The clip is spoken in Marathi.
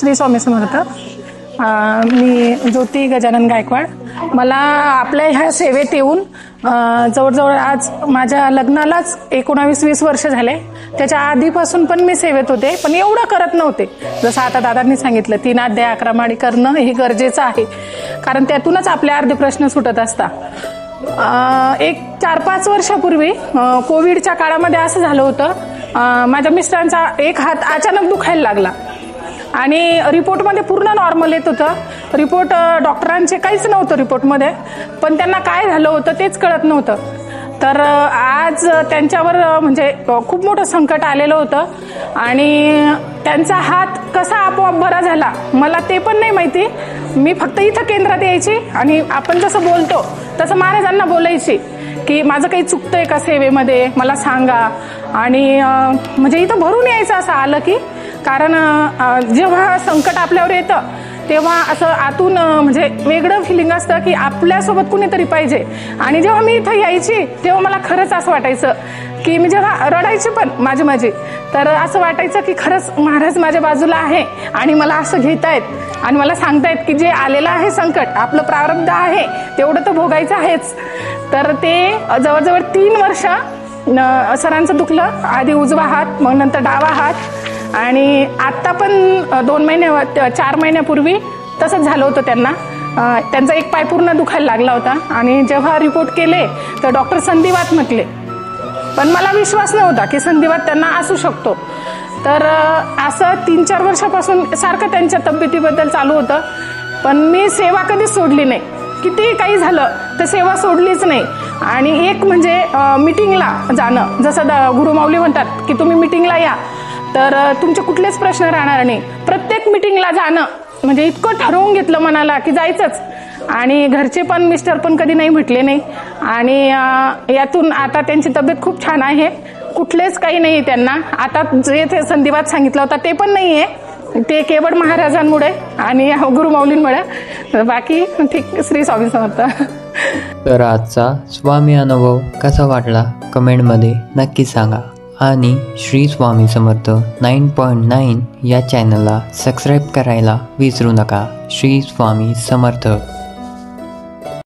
श्री स्वामी समर्थ. मी ज्योती गजानन गायकवाड. मला आपल्या ह्या सेवेत येऊन जवळजवळ आज माझ्या लग्नालाच 19-20 वर्ष झाले. त्याच्या आधीपासून पण मी सेवेत होते, पण एवढं करत नव्हते. जसं आता दादांनी सांगितलं 3 अध्याय 11 माळी करणं हे गरजेचं आहे, कारण त्यातूनच आपले अर्धे प्रश्न सुटत असतात. एक 4-5 वर्षापूर्वी कोविडच्या काळामध्ये असं झालं होतं, माझ्या मिस्टरांचा एक हात अचानक दुखायला लागला आणि रिपोर्टमध्ये पूर्ण नॉर्मल येत होतं. रिपोर्ट डॉक्टरांचे काहीच नव्हतं रिपोर्टमध्ये, पण त्यांना काय झालं होतं तेच कळत नव्हतं. तर आज त्यांच्यावर म्हणजे खूप मोठं संकट आलेलं होतं आणि त्यांचा हात कसा आपोआप बरा झाला मला ते पण नाही माहिती. मी फक्त इथं केंद्रात यायची आणि आपण जसं बोलतो तसं महाराजांना बोलायची की माझं काही चुकतंय का सेवेमध्ये, मला सांगा. आणि म्हणजे इथं भरून यायचं असं आलं की, कारण जेव्हा संकट आपल्यावर येतं तेव्हा असं आतून म्हणजे वेगळं फिलिंग असतं की आपल्यासोबत कुणीतरी पाहिजे. आणि जेव्हा मी इथं यायची तेव्हा मला खरंच असं वाटायचं की मी जेव्हा रडायची पण माझी तर असं वाटायचं की खरंच महाराज माझ्या बाजूला आहे आणि मला असं घेतायत आणि मला सांगतायत की जे आलेलं आहे संकट, आपलं प्रारब्ध आहे तेवढं तर भोगायचं आहेच. तर ते जवळजवळ 3 वर्ष सरांचं दुखलं. आधी उजवा हात, मग नंतर डावा हात, आणि आत्ता पण 4 महिन्यापूर्वी तसंच झालं होतं त्यांना. त्यांचा एक पाय पूर्ण दुखायला लागला होता आणि जेव्हा रिपोर्ट केले तर डॉक्टर संधिवात म्हटले, पण मला विश्वास नव्हता की संधिवात त्यांना असू शकतो. तर असं 3-4 वर्षापासून सारखं त्यांच्या तब्येतीबद्दल चालू होतं, पण मी सेवा कधीच सोडली नाही. किती काही झालं तर सेवा सोडलीच नाही. आणि एक म्हणजे मीटिंगला जाणं, जसं गुरुमाऊली म्हणतात की तुम्ही मीटिंगला या तर तुमचे कुठलेच प्रश्न राहणार नाही. प्रत्येक मीटिंगला जाणं म्हणजे इतकं ठरवून घेतलं मनाला की जायचंच. आणि घरचे पण, मिस्टर पण कधी नाही म्हटले नाही. आणि यातून आता त्यांची तब्येत खूप छान आहे, कुठलेच काही नाही त्यांना. आता जे ते संधिवात सांगितलं होता ते पण नाही आहे, ते केवळ महाराजांमुळे आणि गुरुमाऊलींमुळे. बाकी ठीक. श्री स्वामी समर्थ. तर आजचा स्वामी अनुभव कसा वाटला कमेंटमध्ये नक्की सांगा. आणि श्री स्वामी समर्थ 9.9 या चॅनलला सबस्क्राईब करायला विसरू नका. श्री स्वामी समर्थ.